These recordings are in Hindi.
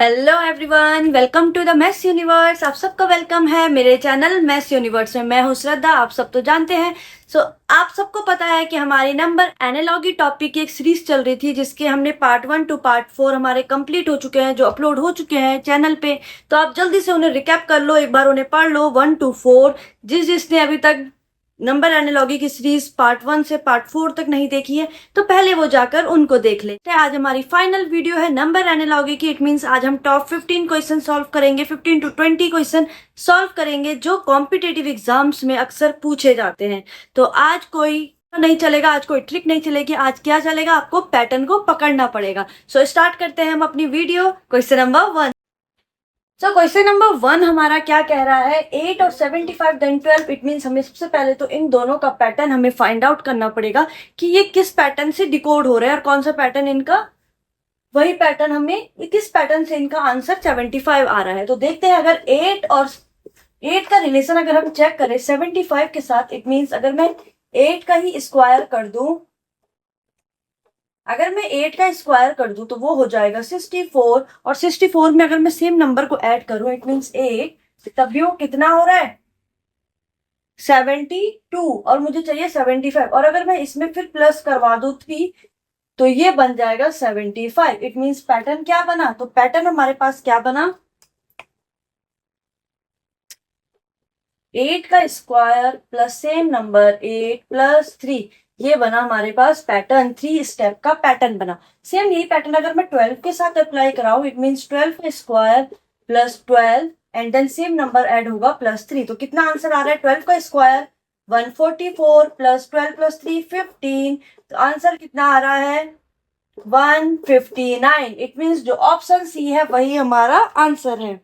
Hello everyone, welcome to the maths universe. आप सबका वेलकम है मेरे चैनल मैथ्स यूनिवर्स में। मैं हूं श्रद्धा, आप सब तो जानते हैं। आप सबको पता है कि हमारी नंबर एनालॉगी टॉपिक की एक सीरीज चल रही थी, जिसके हमने पार्ट 1 टू पार्ट 4 हमारे कंप्लीट हो चुके हैं, जो अपलोड हो चुके हैं चैनल पे। तो आप जल्दी से उन्हें रिकैप कर लो, एक बार उन्हें पढ़ लो 1 to 4। जिसने अभी तक नंबर एनालॉगी की सीरीज पार्ट 1 से पार्ट 4 तक नहीं देखी है, तो पहले वो जाकर उनको देख ले। आज हमारी फाइनल वीडियो है नंबर एनालॉगी की। इट मींस आज हम टॉप 15 क्वेश्चन सॉल्व करेंगे, 15 to 20 क्वेश्चन सॉल्व करेंगे, जो कॉम्पिटेटिव एग्जाम्स में अक्सर पूछे जाते हैं। तो आज कोई नहीं चलेगा, आज कोई ट्रिक नहीं चलेगी। आज क्या चलेगा, आपको पैटर्न को पकड़ना पड़ेगा। स्टार्ट करते हैं हम अपनी video. Question number 1। Question number 1 हमारा क्या कह रहा है, 8 और 75 देन 12। इट मीन्स हमें सबसे पहले तो इन दोनों का पैटर्न हमें फाइंड आउट करना पड़ेगा कि ये किस पैटर्न से डिकोड हो रहा है और कौन सा पैटर्न इनका, वही पैटर्न हमें किस पैटर्न से इनका आंसर 75 आ रहा है। तो देखते हैं, अगर 8 का रिलेशन अगर हम चेक करें 75 के साथ, इट मीन्स अगर मैं 8 का ही स्क्वायर कर दूं, अगर मैं 8 का स्क्वायर कर दूं तो वो हो जाएगा 64। और 64 में अगर मैं सेम नंबर को ऐड करूं, इट मीन्स 8, तब भी वो कितना हो रहा है 72, और मुझे चाहिए 75। और अगर मैं इसमें फिर प्लस करवा दूं 3, तो ये बन जाएगा 75। इट मीन्स पैटर्न क्या बना, तो पैटर्न हमारे पास क्या बना, 8 का square plus same number 8 plus 3, ये बना हमारे पास पैटर्न। 3 स्टेप का पैटर्न बना। सेम यही पैटर्न अगर मैं 12 के साथ अप्लाई कराऊं, इट मीन्स 12 का square plus 12 and then same number add होगा प्लस 3। तो कितना आंसर आ रहा है, 12 का स्क्वायर 144 प्लस 12 प्लस 3 15। तो आंसर कितना आ रहा है 159। इट मीन्स जो ऑप्शन सी है वही हमारा आंसर है।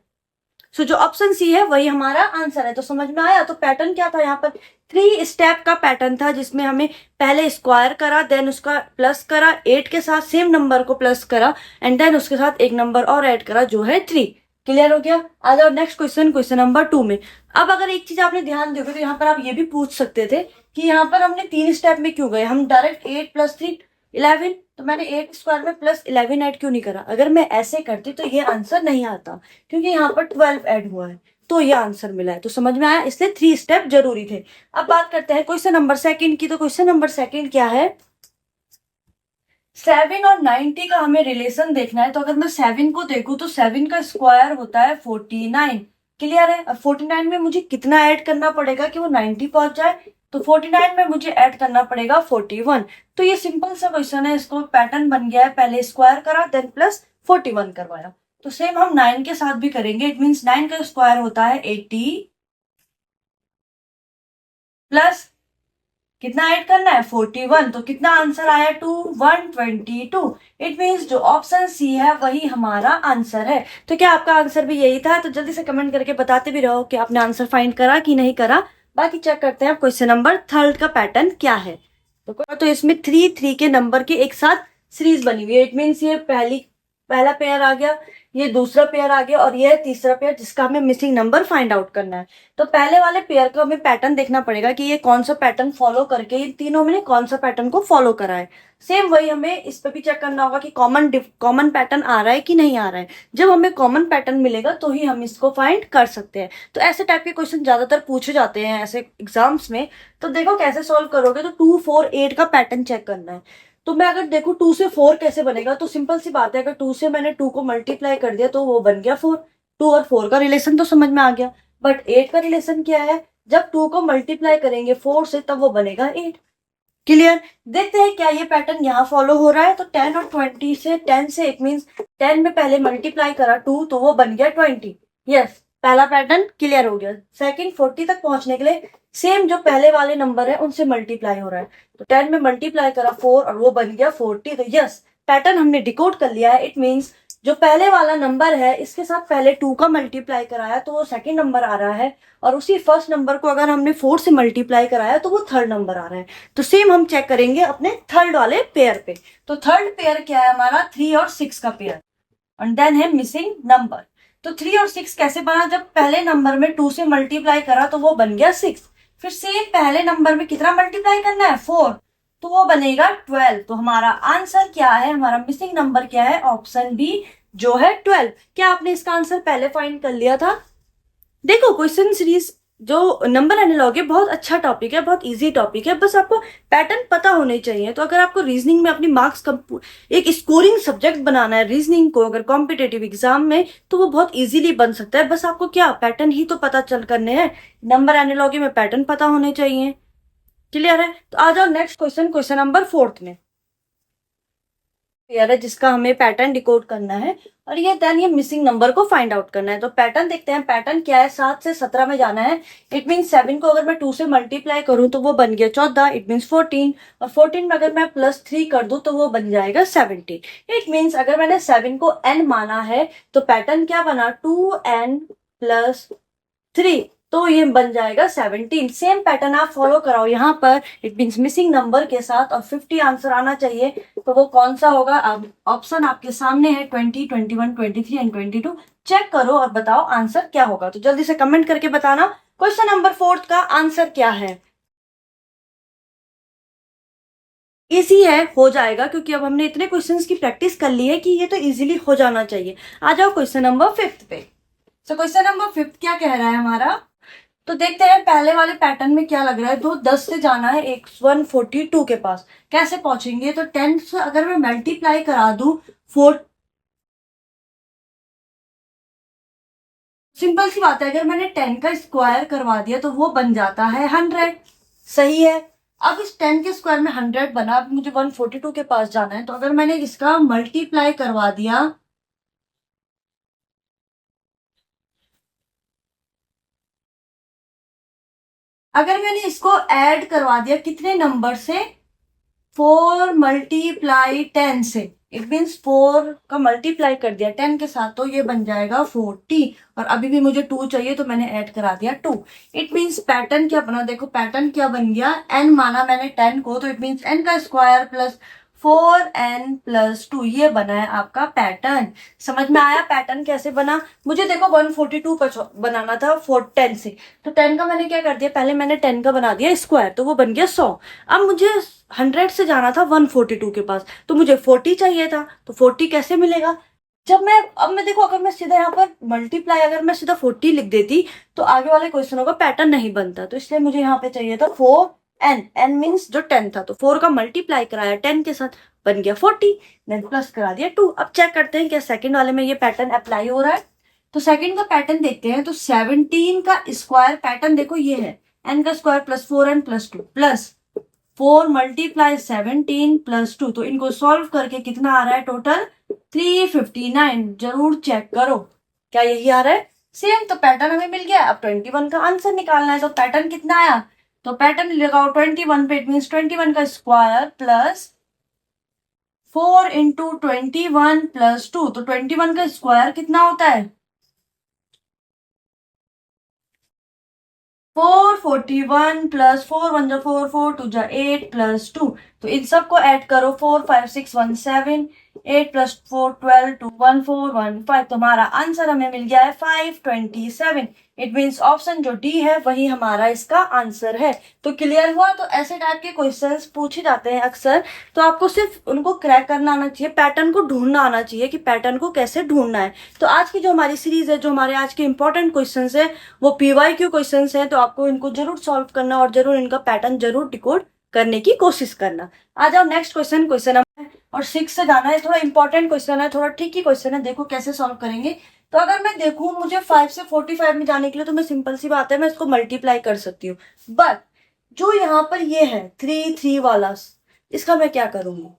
जो ऑप्शन सी है वही हमारा आंसर है। तो समझ में आया। तो पैटर्न क्या था यहाँ पर, 3 स्टेप का पैटर्न था, जिसमें हमें पहले स्क्वायर करा, देन उसका प्लस करा, 8 के साथ सेम नंबर को प्लस करा एंड देन उसके साथ एक नंबर और ऐड करा जो है 3। क्लियर हो गया। आ जाओ नेक्स्ट क्वेश्चन, क्वेश्चन नंबर 2 में। अब अगर एक चीज आपने ध्यान दोगे तो यहाँ पर आप ये भी पूछ सकते थे कि यहाँ पर हमने 3 स्टेप में क्यों गए, हम डायरेक्ट 8 प्लस 3 11, तो मैंने 8 स्क्वायर में प्लस 11 ऐड क्यों नहीं करा। अगर मैं ऐसे करती तो ये आंसर नहीं आता, क्योंकि यहाँ पर 12 ऐड हुआ है तो ये आंसर मिला है। तो समझ में आया, इसलिए 3 स्टेप जरूरी थे। अब बात करते हैं क्वेश्चन नंबर सेकंड की। तो क्वेश्चन नंबर सेकंड क्या है, 7 और 90 का हमें रिलेशन देखना है। तो अगर मैं 7 को देखूं तो 7 का स्क्वायर होता है 49। क्लियर है। अब 49 में मुझे कितना ऐड करना पड़ेगा कि वो 90 पहुंच जाए, तो 49 में मुझे ऐड करना पड़ेगा 41। तो ये सिंपल सा क्वेश्चन है, इसको पैटर्न बन गया है, पहले स्क्वायर करा देन प्लस 41 करवाया। तो सेम हम 9 के साथ भी करेंगे। इट मीन्स 9 का स्क्वायर होता है 80 प्लस कितना ऐड करना है 41। तो कितना आंसर आया 122। इट मीन्स जो ऑप्शन सी है वही हमारा आंसर है। तो क्या आपका आंसर भी यही था? तो जल्दी से कमेंट करके बताते भी रहो कि आपने आंसर फाइंड करा कि नहीं करा। बाकी चेक करते हैं क्वेश्चन नंबर 3 का पैटर्न क्या है। तो इसमें 3 के नंबर की एक साथ सीरीज बनी हुई है। इट मीन्स ये पहला पेयर आ गया, ये दूसरा पेयर आ गया और ये तीसरा पेयर, जिसका हमें मिसिंग नंबर फाइंड आउट करना है। तो पहले वाले पेयर का हमें पैटर्न देखना पड़ेगा कि ये कौन सा पैटर्न फॉलो करके इन तीनों में कौन सा पैटर्न को फॉलो करा है। सेम वही हमें इस पे भी चेक करना होगा कि कॉमन पैटर्न आ रहा है कि नहीं आ रहा है। जब हमें कॉमन पैटर्न मिलेगा तो ही हम इसको फाइंड कर सकते हैं। तो ऐसे टाइप के क्वेश्चन ज्यादातर पूछे जाते हैं ऐसे एग्जाम्स में। तो देखो कैसे सॉल्व करोगे, तो 2 4 8 का पैटर्न चेक करना है। तो मैं अगर देखूं 2 से 4 कैसे बनेगा, तो सिंपल सी बात है, अगर 2 से मैंने 2 को मल्टीप्लाई कर दिया तो वो बन गया 4। 2 और 4 का रिलेशन तो समझ में आ गया, बट 8 का रिलेशन क्या है, जब 2 को मल्टीप्लाई करेंगे 4 से तब वो बनेगा 8। क्लियर। देखते हैं क्या ये पैटर्न यहाँ फॉलो हो रहा है। तो 10 और 20 से 10 से इट मीन्स 10 में पहले मल्टीप्लाई करा 2 तो वो बन गया 20। यस, पहला पैटर्न क्लियर हो गया। सेकंड 40 तक पहुंचने के लिए सेम जो पहले वाले नंबर है उनसे मल्टीप्लाई हो रहा है। तो 10 में मल्टीप्लाई करा 4 और वो बन गया 40। तो यस, पैटर्न हमने डिकोड कर लिया है। इट मीन्स जो पहले वाला नंबर है इसके साथ पहले 2 का मल्टीप्लाई कराया तो वो सेकंड नंबर आ रहा है, और उसी फर्स्ट नंबर को अगर हमने 4 से मल्टीप्लाई कराया तो वो थर्ड नंबर आ रहा है। तो सेम हम चेक करेंगे अपने थर्ड वाले पेयर पे। तो थर्ड पेयर क्या है हमारा, 3 और 6 का पेयर, एंड देन है मिसिंग नंबर। तो 3 और 6 कैसे बना, जब पहले नंबर में 2 से मल्टीप्लाई करा तो वो बन गया 6। फिर सेम पहले नंबर में कितना मल्टीप्लाई करना है 4, तो वो बनेगा 12। तो हमारा आंसर क्या है, हमारा मिसिंग नंबर क्या है, ऑप्शन बी जो है 12। क्या आपने इसका आंसर पहले फाइंड कर लिया था? देखो क्वेश्चन सीरीज जो नंबर एनालॉग है बहुत अच्छा टॉपिक है, बहुत इजी टॉपिक है, बस आपको पैटर्न पता होने चाहिए। तो अगर आपको रीजनिंग में अपनी मार्क्स एक स्कोरिंग सब्जेक्ट बनाना है रीजनिंग को अगर कॉम्पिटेटिव एग्जाम में, तो वो बहुत इजीली बन सकता है। बस आपको क्या पैटर्न ही तो पता चल करने हैं, नंबर एनालॉगी में पैटर्न पता होने चाहिए। क्लियर है? तो आ जाओ नेक्स्ट क्वेश्चन, क्वेश्चन नंबर 4 में क्लियर है, जिसका हमें पैटर्न डिकोड करना है और ये मिसिंग नंबर को फाइंड आउट करना है। तो पैटर्न देखते हैं, पैटर्न क्या है, 7 से 17 में जाना है। इट मीन 7 को अगर मैं 2 से मल्टीप्लाई करूं तो वो बन गया 14, इट मीन 14। और 14 में अगर मैं +3 कर दूं तो वो बन जाएगा 17। इट मीन्स अगर मैंने 7 को n माना है तो पैटर्न क्या बना, 2n+3, तो ये बन जाएगा 17। सेम पैटर्न आप फॉलो कराओ यहाँ पर, इट मीन्स मिसिंग नंबर के साथ, और 50 आंसर आना चाहिए। तो वो कौन सा होगा? अब ऑप्शन आपके सामने है 20, 21, 23 एंड 22। चेक करो और बताओ आंसर क्या होगा। तो जल्दी से कमेंट करके बताना क्वेश्चन नंबर 4 का आंसर क्या है। इजी है, हो जाएगा, क्योंकि अब हमने इतने क्वेश्चंस की प्रैक्टिस कर ली है कि ये तो इजीली हो जाना चाहिए। आ जाओ क्वेश्चन नंबर 5 पे। तो क्वेश्चन नंबर 5 क्या कह रहा है हमारा, तो देखते हैं पहले वाले पैटर्न में क्या लग रहा है। 10 से जाना है 142 के पास, कैसे पहुंचेंगे? तो 10 से अगर मैं मल्टीप्लाई करा दूं 4, सिंपल सी बात है, अगर मैंने 10 का स्क्वायर करवा दिया तो वो बन जाता है 100। सही है। अब इस 10 के स्क्वायर में 100 बना, अब मुझे 142 के पास जाना है, तो अगर मैंने इसका मल्टीप्लाई करवा दिया, अगर मैंने इसको ऐड करवा दिया कितने नंबर से, 4 मल्टीप्लाई 10 से, इट मीन्स 4 का मल्टीप्लाई कर दिया 10 के साथ, तो ये बन जाएगा 40। और अभी भी मुझे 2 चाहिए तो मैंने ऐड करा दिया 2। इट मीन्स पैटर्न क्या बना, देखो पैटर्न क्या बन गया, n माना मैंने 10 को, तो इट मीन्स n का स्क्वायर प्लस 4n+2, ये बना है आपका पैटर्न। समझ में आया पैटर्न कैसे बना? मुझे देखो 142 का बनाना था 10 से, तो 10 का मैंने क्या कर दिया, पहले मैंने 10 का बना दिया स्क्वायर, तो वो बन गया 100। अब मुझे 100 से जाना था 142 के पास, तो मुझे 40 चाहिए था, तो 40 कैसे मिलेगा? अब मैं देखो, अगर मैं सीधा यहाँ पर मल्टीप्लाई, अगर मैं सीधा 40 लिख देती तो आगे वाले क्वेश्चनों का पैटर्न नहीं बनता। तो इसलिए मुझे यहाँ पे चाहिए था 4n, n मीन्स जो 10 था, तो 4 का मल्टीप्लाई कराया 10 के साथ, बन गया 40, देन प्लस करा दिया 2। अब चेक करते हैं क्या सेकंड वाले में ये पैटर्न अप्लाई हो रहा है। तो सेकंड का पैटर्न देखते हैं। तो 17 का स्क्वायर पैटर्न देखो ये है, n का square plus 4n+2 plus 4 multiply 17+2, तो इनको सॉल्व करके कितना आ रहा है टोटल, 359। जरूर चेक करो क्या यही आ रहा है। सेम, तो पैटर्न हमें मिल गया। अब 21 का आंसर निकालना है, तो पैटर्न कितना आया, तो पैटर्न लगाओ 21 पे, इट मीन 21 का स्क्वायर प्लस 4 इंटू 21+2, तो 21 का स्क्वायर कितना होता है, 441 प्लस 4 1 जा 4, 4 2 जा 8 प्लस 2, तो इन सबको ऐड करो, 4 5 6 1 7, 8 प्लस 4 12 2 1 4 1 5, तो हमारा आंसर हमें मिल गया है 527। इट मीन्स ऑप्शन जो डी है वही हमारा इसका आंसर है। तो क्लियर हुआ? तो ऐसे टाइप के क्वेश्चंस पूछे जाते हैं अक्सर, तो आपको सिर्फ उनको क्रैक करना आना चाहिए, पैटर्न को ढूंढना आना चाहिए कि पैटर्न को कैसे ढूंढना है। तो आज की जो हमारी सीरीज है, जो हमारे आज के इंपॉर्टेंट क्वेश्चंस है, वो PYQ क्वेश्चंस हैं, तो आपको इनको जरूर सॉल्व करना और जरूर इनका पैटर्न जरूर डिकोड करने की कोशिश करना। आ जाओ नेक्स्ट क्वेश्चन, क्वेश्चन नंबर और 6 से जाना है। थोड़ा इंपॉर्टेंट क्वेश्चन है, थोड़ा ट्रिकी क्वेश्चन है, देखो कैसे सॉल्व करेंगे। तो अगर मैं देखूं मुझे 5 से 45 में जाने के लिए, तो मैं सिंपल सी बात है, मैं इसको मल्टीप्लाई कर सकती हूँ। बट जो यहाँ पर ये है 3 3 वाला, इसका मैं क्या करूंगी,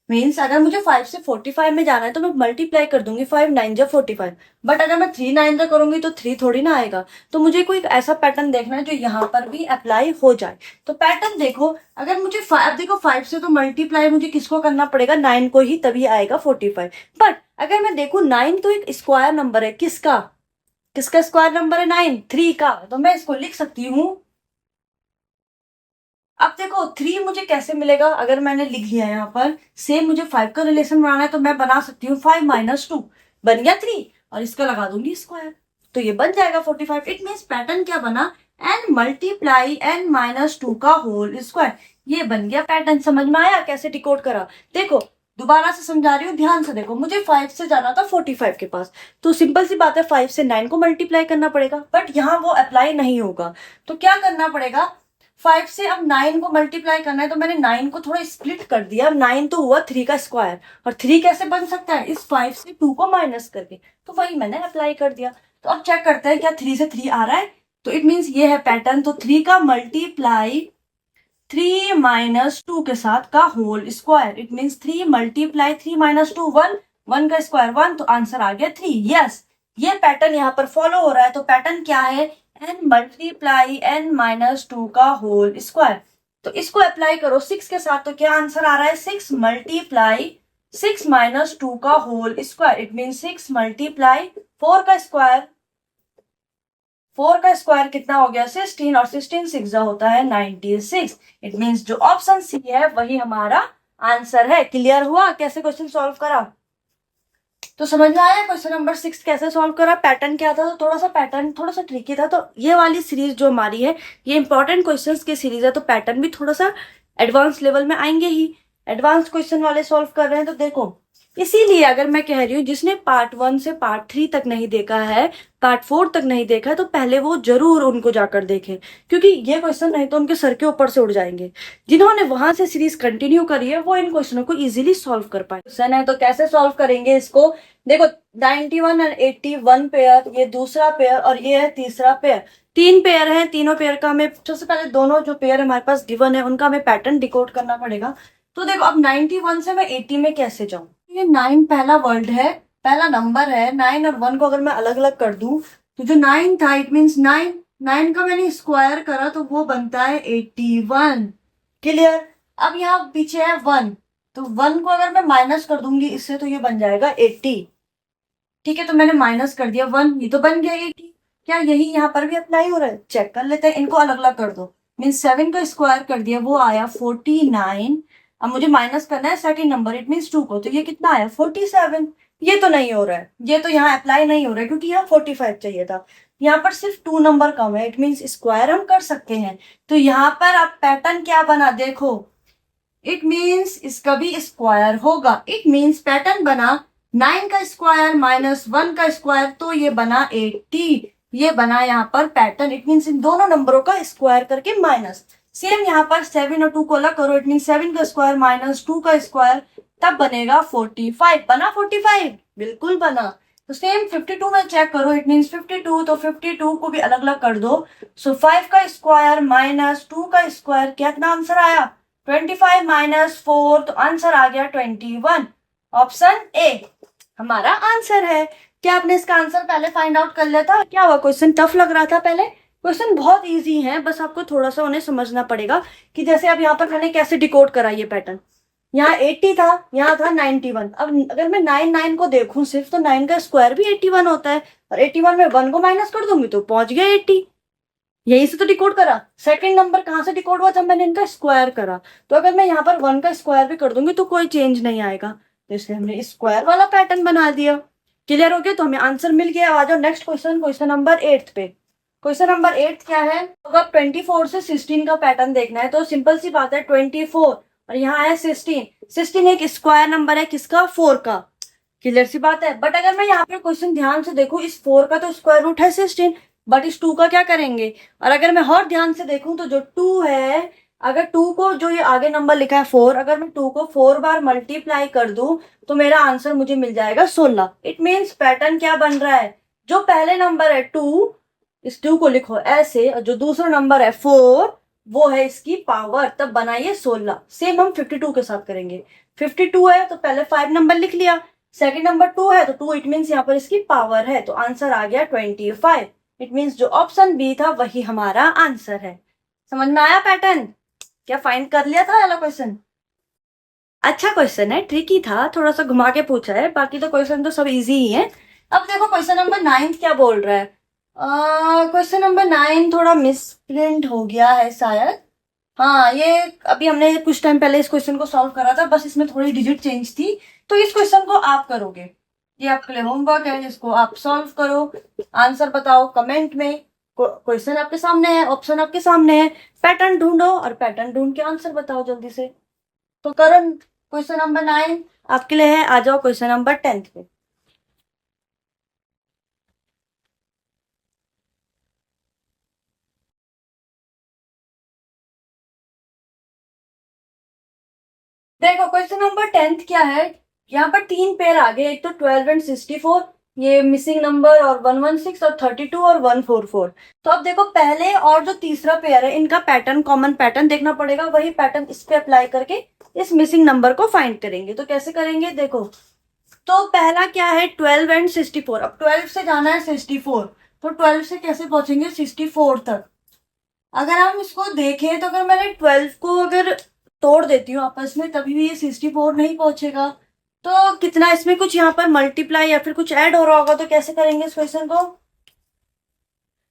मीन्स अगर मुझे 5 से 45 में जाना है तो मैं मल्टीप्लाई कर दूंगी, 5 9 जा 45। बट अगर मैं 3 9 जा करूंगी तो 3 थोड़ी ना आएगा। तो मुझे कोई ऐसा पैटर्न देखना है जो यहाँ पर भी अप्लाई हो जाए। तो पैटर्न देखो, अगर मुझे देखो 5 से तो मल्टीप्लाई मुझे किसको करना पड़ेगा, 9 को ही, तभी आएगा 45। बट अगर मैं देखू 9 तो एक स्क्वायर नंबर है, किसका किसका स्क्वायर नंबर है, 9 3 का, तो मैं इसको लिख सकती हूँ। अब देखो 3 मुझे कैसे मिलेगा, अगर मैंने लिख लिया यहाँ पर, सेम मुझे 5 का रिलेशन बनाना है, तो मैं बना सकती हूँ 5 - 2 बन गया 3, और इसका लगा दूंगी स्क्वायर, तो ये बन जाएगा 45। इट मीन्स पैटर्न क्या बना, n मल्टीप्लाई n - 2 का होल स्क्वायर, ये बन गया पैटर्न। समझ में आया कैसे डिकोड करा? देखो दोबारा से समझा रही हूँ, ध्यान से देखो, मुझे 5 से जाना था 45 के पास, तो सिंपल सी बात है 5 से 9 को मल्टीप्लाई करना पड़ेगा, बट यहाँ वो अप्लाई नहीं होगा। तो क्या करना पड़ेगा, 5 से अब 9 को मल्टीप्लाई करना है, तो मैंने 9 को थोड़ा स्प्लिट कर दिया। 9 तो हुआ 3 का स्क्वायर, और 3 कैसे बन सकता है, इस 5 से 2 को माइनस करके, तो वही मैंने अप्लाई कर दिया। तो अब चेक करते हैं क्या 3 से 3 आ रहा है, तो इट मीन्स ये है पैटर्न। तो 3 का मल्टीप्लाई 3 माइनस 2 के साथ का whole square, it means 3 multiply 3 minus 2 1, 1 का स्क्वायर 1, तो आंसर आ गया 3। यस, ये पैटर्न यहाँ पर फॉलो हो रहा है। तो पैटर्न क्या है, n मल्टीप्लाई n माइनस 2 का होल स्क्वायर। तो इसको अप्लाई करो 6 के साथ, तो क्या आंसर आ रहा है, 6 मल्टीप्लाई 6 माइनस 2 का whole square, it mean 6 multiply 4 का स्क्वायर, 4 का स्क्वायर कितना हो गया 16, और 16 6 होता है 96। इट मीन्स जो ऑप्शन सी है वही हमारा आंसर है। क्लियर हुआ कैसे क्वेश्चन सॉल्व करा, तो समझ में आया क्वेश्चन नंबर 6 कैसे सॉल्व करा। पैटर्न क्या था, तो थोड़ा सा पैटर्न थोड़ा सा ट्रिकी था। तो ये वाली सीरीज जो हमारी है ये इंपॉर्टेंट क्वेश्चंस की सीरीज है, तो पैटर्न भी थोड़ा सा एडवांस लेवल में आएंगे ही। एडवांस क्वेश्चन वाले सॉल्व कर रहे हैं, तो देखो इसीलिए अगर मैं कह रही हूँ जिसने पार्ट 1 से पार्ट 3 तक नहीं देखा है, पार्ट 4 तक नहीं देखा है, तो पहले वो जरूर उनको जाकर देखें, क्योंकि ये क्वेश्चन नहीं तो उनके सर के ऊपर से उड़ जाएंगे। जिन्होंने वहां से सीरीज कंटिन्यू करी है वो इन क्वेश्चनों को इजीली सॉल्व कर पाए। क्वेश्चन है तो कैसे सॉल्व करेंगे इसको, देखो 91 और 81 पेयर, ये दूसरा पेयर और ये है तीसरा पेयर। 3 पेयर है, तीनों पेयर का हमें सबसे पहले दोनों जो पेयर हमारे पास गिवन है उनका हमें पैटर्न डिकोड करना पड़ेगा। तो देखो अब 91 से मैं 80 में कैसे जाऊं, ये 9 पहला वर्ड है, पहला नंबर है। 9 और 1 को अगर मैं अलग अलग कर दूं, तो जो 9 था इट मीन्स 9 का मैंने स्क्वायर करा तो वो बनता है 81। क्लियर। अब यहाँ पीछे है 1, तो 1 को अगर मैं माइनस कर दूंगी इससे तो ये बन जाएगा 80। ठीक है, तो मैंने माइनस कर दिया 1, ये तो बन गया 80। क्या यही यहाँ पर भी अप्लाई हो रहा है, चेक कर लेते हैं। इनको अलग अलग कर दो, मीन्स 7 का स्क्वायर कर दिया वो आया 49। अब मुझे माइनस करना है सेकंड नंबर, इट मीन्स 2 को, तो ये कितना आया 47। ये तो नहीं हो रहा है, ये तो यहाँ अप्लाई नहीं हो रहा है, क्योंकि यहाँ 45 चाहिए था। यहाँ पर सिर्फ 2 नंबर कम है, इट मीन्स स्क्वायर हम कर सकते हैं। तो यहाँ पर अब पैटर्न क्या बना देखो, इट मीन्स इसका भी स्क्वायर होगा। इट मीन्स पैटर्न बना 9 का स्क्वायर माइनस 1 का स्क्वायर, तो ये बना 80। ये बना यहाँ पर पैटर्न, इट मीन्स इन दोनों नंबरों का स्क्वायर करके माइनस। सेम यहाँ पर 7 और 2 को अलग करो, इट मीन 7 का स्क्वायर माइनस 2 का स्क्वायर, तब बनेगा 45। बना 45, बिल्कुल बना। तो सेम 52 में चेक करो, इट मीन्स 52, तो 52 को भी अलग अलग कर दो। सो 5 का स्क्वायर माइनस 2 का स्क्वायर, क्या कितना आंसर आया 25 माइनस 4, तो आंसर आ गया 21। ऑप्शन ए हमारा आंसर है। क्या आपने इसका आंसर पहले फाइंड आउट कर लिया था, क्या हुआ क्वेश्चन टफ लग रहा था पहले, क्वेश्चन बहुत इजी है, बस आपको थोड़ा सा उन्हें समझना पड़ेगा कि जैसे अब यहाँ पर मैंने कैसे डिकोड करा ये पैटर्न। यहाँ 80 था, यहाँ था 91। अब अगर मैं 9 को देखूं सिर्फ, तो 9 का स्क्वायर भी 81 होता है, और 81 में 1 को माइनस कर दूंगी तो पहुंच गया 80। यही से तो डिकोड करा। सेकंड नंबर कहाँ से डिकोड हुआ, जब मैंने इनका स्क्वायर करा। तो अगर मैं यहाँ पर 1 का स्क्वायर भी कर दूंगी तो कोई चेंज नहीं आएगा, तो इसलिए हमने स्क्वायर वाला पैटर्न बना दिया। क्लियर हो गया, तो हमें आंसर मिल गया। आ जाओ नेक्स्ट क्वेश्चन, क्वेश्चन नंबर 8 पे। क्वेश्चन नंबर 8 क्या है, तो अब 24 से 16 का पैटर्न देखना है। तो सिंपल सी बात है, 24 और यहाँ है 16। 16 एक स्क्वायर नंबर है किसका, 4 का। क्लियर सी बात है। बट अगर मैं यहाँ पे क्वेश्चन ध्यान से देखूं, इस 4 का तो स्क्वायर रूट है 16, बट इस 2 का क्या करेंगे। और अगर मैं और ध्यान से देखूं तो जो 2 है, अगर 2 को जो ये आगे नंबर लिखा है 4, अगर मैं 2 को 4 बार मल्टीप्लाई कर दूं तो मेरा आंसर मुझे मिल जाएगा 16। इट मीन्स पैटर्न क्या बन रहा है, जो पहले नंबर है 2, इस 2 को लिखो ऐसे, और जो दूसरा नंबर है 4 वो है इसकी पावर, तब बनाइए 16। सेम हम 52 के साथ करेंगे। 52 है तो पहले 5 नंबर लिख लिया, सेकंड नंबर 2 है तो 2 इट मीन्स यहाँ पर इसकी पावर है, तो आंसर आ गया 25। इट मीन्स जो ऑप्शन बी था वही हमारा आंसर है। समझ में आया पैटर्न, क्या फाइंड कर लिया था वाला क्वेश्चन। अच्छा क्वेश्चन है, ट्रिकी था, थोड़ा सा घुमा के पूछा है, बाकी तो क्वेश्चन तो सब इजी ही है। अब देखो क्वेश्चन नंबर 9 क्या बोल रहा है। क्वेश्चन नंबर 9 थोड़ा मिसप्रिंट हो गया है शायद। हाँ, ये अभी हमने कुछ टाइम पहले इस क्वेश्चन को सॉल्व करा था, बस इसमें थोड़ी डिजिट चेंज थी। तो इस क्वेश्चन को आप करोगे, ये आपके लिए होमवर्क है, इसको आप सॉल्व करो, आंसर बताओ कमेंट में। क्वेश्चन आपके सामने है, ऑप्शन आपके सामने है, पैटर्न ढूंढो और पैटर्न ढूंढ के आंसर बताओ जल्दी से। तो करण क्वेश्चन नंबर 9, आपके लिए है। आ जाओ क्वेश्चन नंबर 10 पे। देखो क्वेश्चन नंबर 10 क्या है। यहाँ पर तीन पेयर आ गए, एक तो 12 एंड 64, ये मिसिंग नंबर, और 116 और 32 और 144। तो अब देखो पहले और जो तीसरा पेयर है इनका पैटर्न, कॉमन पैटर्न देखना पड़ेगा। वही पैटर्न इस पे अप्लाई करके इस मिसिंग नंबर को फाइंड करेंगे। तो कैसे करेंगे देखो। तो पहला क्या है 12 एंड 64। अब 12 से जाना है 64, तो 12 से कैसे पहुंचेंगे 64 तक। अगर हम इसको देखें तो अगर मैंने 12 को अगर तोड़ देती हूँ आपस में, तभी भी ये 64 नहीं पहुंचेगा। तो कितना इसमें कुछ यहाँ पर मल्टीप्लाई या फिर कुछ ऐड हो रहा होगा। तो कैसे करेंगे इस क्वेश्चन को।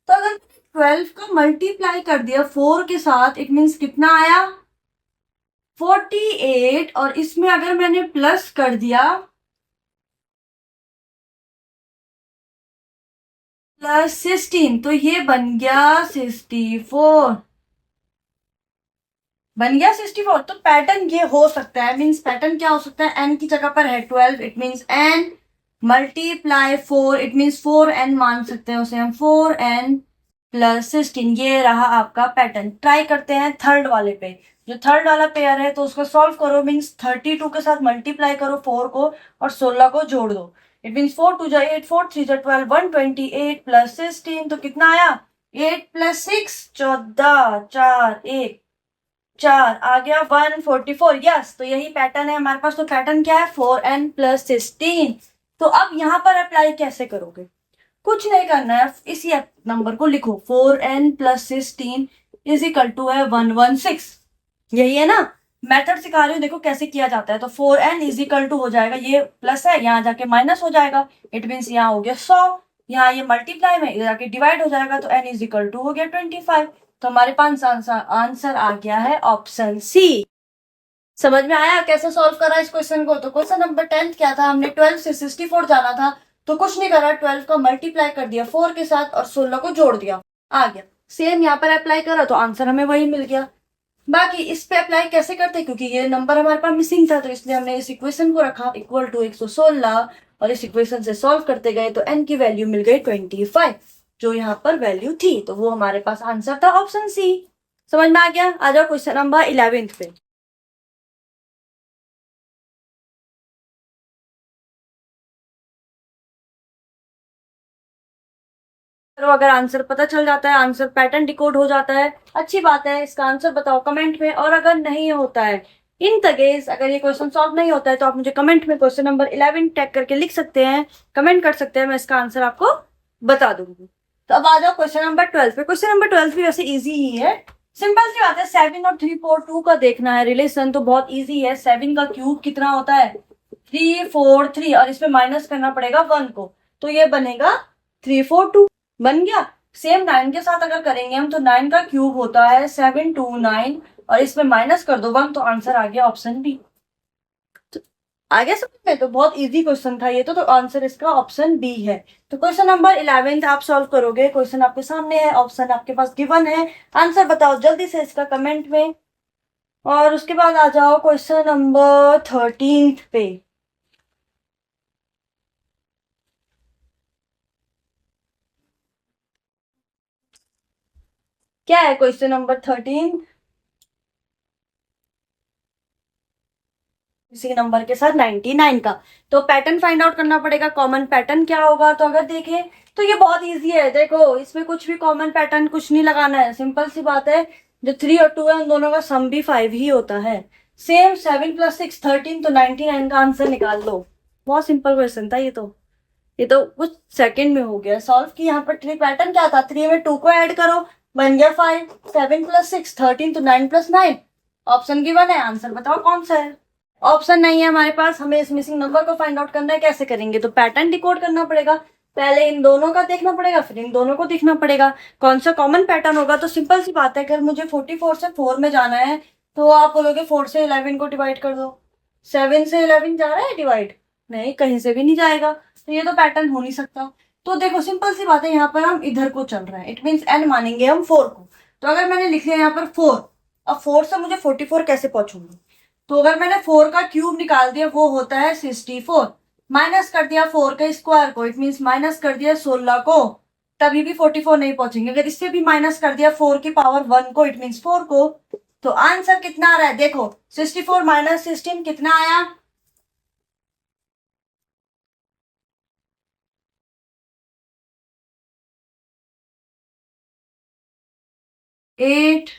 तो अगर 12 का मल्टीप्लाई कर दिया 4 के साथ, इट मीन्स कितना आया 48, और इसमें अगर मैंने प्लस कर दिया +16, तो ये बन गया 64। बन गया 64। तो पैटर्न ये हो सकता है, मीन्स पैटर्न क्या हो सकता है, एन की जगह पर है 12, it means N multiply 4, it means 4n मान सकते हैं उसे हम, 4n +16। ये रहा आपका पैटर्न। ट्राई करते हैं थर्ड वाले पे। जो थर्ड वाला पेयर है तो उसको सॉल्व करो, मीन्स 32 के साथ मल्टीप्लाई करो 4 को और 16 को जोड़ दो। इट मीन्स 4 2 जा 8, 4 3 जा 12, 128 +16, तो कितना आया 8 + 6 14, 4 1 4 आ गया 144। यस, तो यही पैटर्न है हमारे पास। तो पैटर्न क्या है 4n +16। तो अब यहाँ पर अप्लाई कैसे करोगे, कुछ नहीं करना है, इसी नंबर को लिखो 4n +16 इज इक्वल टू है 116। यही है ना, मेथड सिखा रही हूँ, देखो कैसे किया जाता है। तो 4n इज इक्वल टू हो जाएगा, ये प्लस है यहाँ जाके माइनस हो जाएगा, इट मीन्स यहाँ हो गया 100, यहाँ ये मल्टीप्लाई में इधर जाके डिवाइड हो जाएगा, तो n इज इक्वल टू हो गया 25। तो हमारे पास आंसर आ गया है ऑप्शन सी। समझ में आया कैसे सॉल्व करा इस क्वेश्चन को। तो क्वेश्चन नंबर 10 क्या था, हमने 12 से 64 जाना था, तो कुछ नहीं करा, 12 का मल्टीप्लाई कर दिया 4 के साथ और 16 को जोड़ दिया, आ गया। सेम यहाँ पर अप्लाई करा तो आंसर हमें वही मिल गया। बाकी इस पे अप्लाई कैसे करते, क्योंकि ये नंबर हमारे पास मिसिंग था, तो इसलिए हमने इस इक्वेशन को रखा इक्वल टू 116, और इस इक्वेशन से सॉल्व करते गए तो n की वैल्यू मिल गई 25, जो यहाँ पर वैल्यू थी। तो वो हमारे पास आंसर था ऑप्शन सी। समझ में आ गया। आ जाओ क्वेश्चन नंबर 11 पे। तो अगर आंसर पता चल जाता है, आंसर पैटर्न डिकोड हो जाता है, अच्छी बात है। इसका आंसर बताओ कमेंट में। और अगर नहीं होता है इन द केस, अगर ये क्वेश्चन सॉल्व नहीं होता है, तो आप मुझे कमेंट में क्वेश्चन नंबर 11 टैग करके लिख सकते हैं, कमेंट कर सकते हैं, मैं इसका आंसर आपको बता दूंगी। तो अब आ जाओ क्वेश्चन नंबर 12 पे। क्वेश्चन नंबर 12 भी वैसे इजी ही है, सिंपल सी बात है। 7 और 3 4 2 का देखना है रिलेशन, तो बहुत इजी है। 7 का क्यूब कितना होता है 3 4 3, और इसमें माइनस करना पड़ेगा 1 को, तो ये बनेगा 3 4 2, बन गया। सेम 9 के साथ अगर करेंगे हम, तो 9 का क्यूब होता है 7 2 9, और इसमें माइनस कर दो 1, तो आंसर आ गया ऑप्शन बी। तो आ गया समझ में। तो बहुत इजी क्वेश्चन था ये, तो आंसर इसका ऑप्शन बी है। तो क्वेश्चन नंबर 11 आप सॉल्व करोगे, क्वेश्चन आपके सामने है, ऑप्शन आपके पास गिवन है, आंसर बताओ जल्दी से इसका कमेंट में। और उसके बाद आ जाओ क्वेश्चन नंबर 13 पे। क्या है क्वेश्चन नंबर 13, इसी नंबर के साथ 99 का। तो पैटर्न फाइंड आउट करना पड़ेगा, कॉमन पैटर्न क्या होगा। तो अगर देखें तो ये बहुत इजी है। देखो इसमें कुछ भी कॉमन पैटर्न कुछ नहीं लगाना है, सिंपल सी बात है। जो 3 और 2 है उन दोनों का सम भी 5 ही होता है। सेम 7 + 6 13, तो 99 का आंसर निकाल लो। बहुत सिंपल क्वेश्चन था ये तो कुछ सेकंड में हो गया सॉल्व। की यहाँ पर ट्री पैटर्न क्या था, 3 में 2 को ऐड करो, बन गया 5, 7 + 6 13, तो 9 + 9, ऑप्शन गिवन है, आंसर बताओ कौन सा है। ऑप्शन नहीं है हमारे पास, हमें इस मिसिंग नंबर को फाइंड आउट करना है। कैसे करेंगे, तो पैटर्न डिकोड करना पड़ेगा। पहले इन दोनों का देखना पड़ेगा, फिर इन दोनों को देखना पड़ेगा कौन सा कॉमन पैटर्न होगा। तो सिंपल सी बात है, अगर मुझे 44 से 4 में जाना है, तो आप बोलोगे 4 से 11 को डिवाइड कर दो। 7 से 11 जा रहा है डिवाइड, नहीं कहीं से भी नहीं जाएगा, तो ये तो पैटर्न हो नहीं सकता। तो देखो सिंपल सी बात है, यहाँ पर हम इधर को चल रहे हैं, इट मीन्स n मानेंगे हम 4 को। तो अगर मैंने लिख लिया यहाँ पर 4, अब 4 से मुझे 44 कैसे पहुंचूंगी, तो अगर मैंने 4 का क्यूब निकाल दिया वो होता है 64, माइनस कर दिया 4 के स्क्वायर को, इट मीन्स माइनस कर दिया 16 को, तभी भी 44 नहीं पहुंचेंगे। अगर इससे भी माइनस कर दिया 4 की पावर 1 को, इट मीन्स 4 को, तो आंसर कितना आ रहा है देखो, 64 माइनस 16 कितना आया, 8,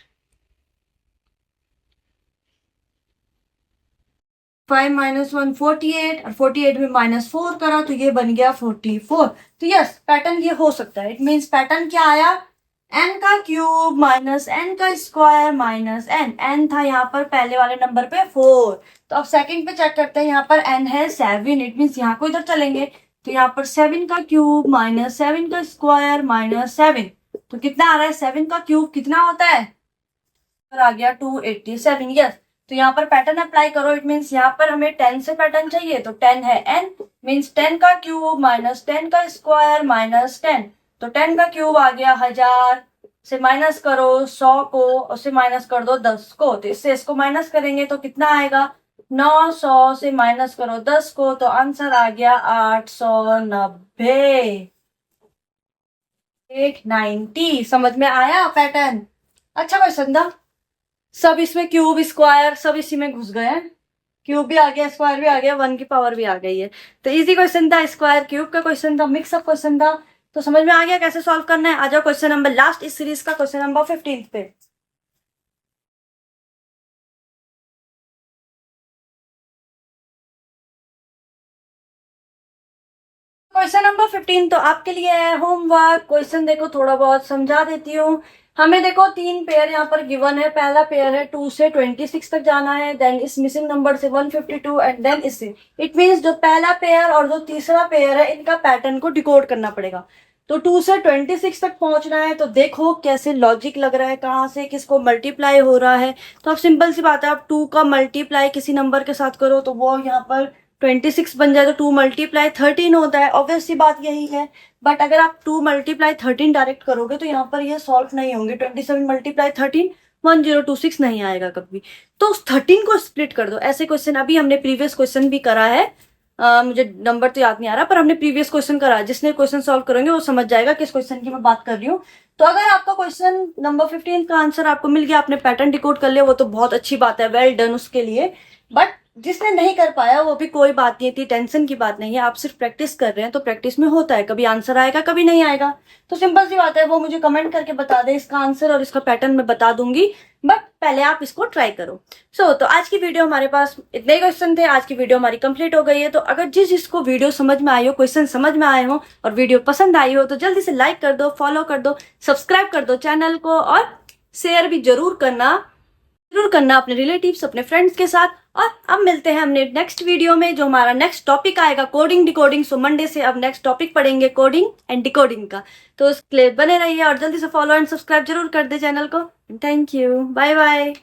5 माइनस 1 48, और 48 में माइनस 4 करा तो ये बन गया 44। तो यस, पैटर्न ये हो सकता है। इट मीन्स पैटर्न क्या आया, n का क्यूब माइनस n का स्क्वायर माइनस n था यहाँ पर पहले वाले नंबर पे 4। तो अब सेकंड पे चेक करते हैं, यहाँ पर n है 7, इट मीन्स यहाँ को इधर चलेंगे, तो यहाँ पर 7 का क्यूब माइनस 7 का स्क्वायर माइनस 7, तो कितना आ रहा है, 7 का क्यूब कितना होता है, आ गया 287। यस, तो यहाँ पर पैटर्न अप्लाई करो, इट मीन्स यहाँ पर हमें 10 से पैटर्न चाहिए, तो 10 है n, मीन्स 10 का क्यूब माइनस 10 का स्क्वायर माइनस 10, तो 10 का क्यूब आ गया 1000, से माइनस करो 100 को, और से माइनस कर दो 10 को, तो इससे इसको माइनस करेंगे तो कितना आएगा, 900 से माइनस करो 10 को, तो आंसर आ गया 890, 890। समझ में आया पैटर्न? अच्छा क्वेश्चन था। सब इसमें क्यूब स्क्वायर सब इसी में घुस गए हैं, क्यूब भी आ गया स्क्वायर भी आ गया, 1 की पावर भी आ गई है। तो इजी क्वेश्चन था, स्क्वायर क्यूब का क्वेश्चन था, मिक्स अप क्वेश्चन था। तो समझ में आ गया कैसे सॉल्व करना है। आ जाओ क्वेश्चन नंबर लास्ट इस सीरीज का, क्वेश्चन नंबर 15 पे। क्वेश्चन नंबर 15 तो आपके लिए है होमवर्क। क्वेश्चन देखो थोड़ा बहुत समझा देती हूँ। हमें देखो 3 पेयर यहाँ पर गिवन है। पहला पेयर है 2 से 26 तक जाना है, देन इस मिसिंग नंबर से 152 एंड देन इससे। इट मीन्स जो पहला पेयर और जो तीसरा पेयर है इनका पैटर्न को डिकोड करना पड़ेगा। तो 2 से 26 तक पहुंचना है, तो देखो कैसे लॉजिक लग रहा है, कहाँ से किसको मल्टीप्लाई हो रहा है। तो अब सिंपल सी बात है, आप 2 का मल्टीप्लाई किसी नंबर के साथ करो तो वो यहाँ पर 26 बन जाए, तो 2 मल्टीप्लाई 13 होता है। ऑब्वियस सी बात यही है। बट अगर आप 2 मल्टीप्लाई 13 डायरेक्ट करोगे तो यहाँ पर ये सॉल्व नहीं होंगे। 27 मल्टीप्लाई 13 1026 नहीं आएगा कभी। तो उस 13 को स्प्लिट कर दो। ऐसे क्वेश्चन अभी हमने प्रीवियस क्वेश्चन भी करा है। मुझे नंबर तो याद नहीं आ रहा, पर हमने प्रीवियस क्वेश्चन करा है। जिसने क्वेश्चन सॉल्व करेंगे वो समझ जाएगा किस क्वेश्चन की मैं बात कर रही हूँ। तो अगर आपका क्वेश्चन नंबर 15 का आंसर आपको मिल गया, आपने पैटर्न डिकोड कर लिया, वो तो बहुत अच्छी बात है, वेल डन उसके लिए। बट जिसने नहीं कर पाया वो भी कोई बात नहीं थी, टेंशन की बात नहीं है। आप सिर्फ प्रैक्टिस कर रहे हैं, तो प्रैक्टिस में होता है, कभी आंसर आएगा कभी नहीं आएगा। तो सिंपल सी बात है, वो मुझे कमेंट करके बता दे इसका आंसर, और इसका पैटर्न मैं बता दूंगी। बट पहले आप इसको ट्राई करो। तो आज की वीडियो हमारे पास इतने ही क्वेश्चन थे। आज की वीडियो हमारी कंप्लीट हो गई है। तो अगर जिसको वीडियो समझ में आई हो, क्वेश्चन समझ में आए हो और वीडियो पसंद आई हो, तो जल्दी से लाइक कर दो, फॉलो कर दो, सब्सक्राइब कर दो चैनल को, और शेयर भी जरूर करना अपने रिलेटिव्स, अपने फ्रेंड्स के साथ। और अब मिलते हैं हमने नेक्स्ट वीडियो में, जो हमारा नेक्स्ट टॉपिक आएगा कोडिंग डिकोडिंग। सो मंडे से अब नेक्स्ट टॉपिक पढ़ेंगे कोडिंग एंड डिकोडिंग का। तो उसके लिए बने रहिए और जल्दी से फॉलो एंड सब्सक्राइब जरूर कर दे चैनल को। Thank you, bye bye.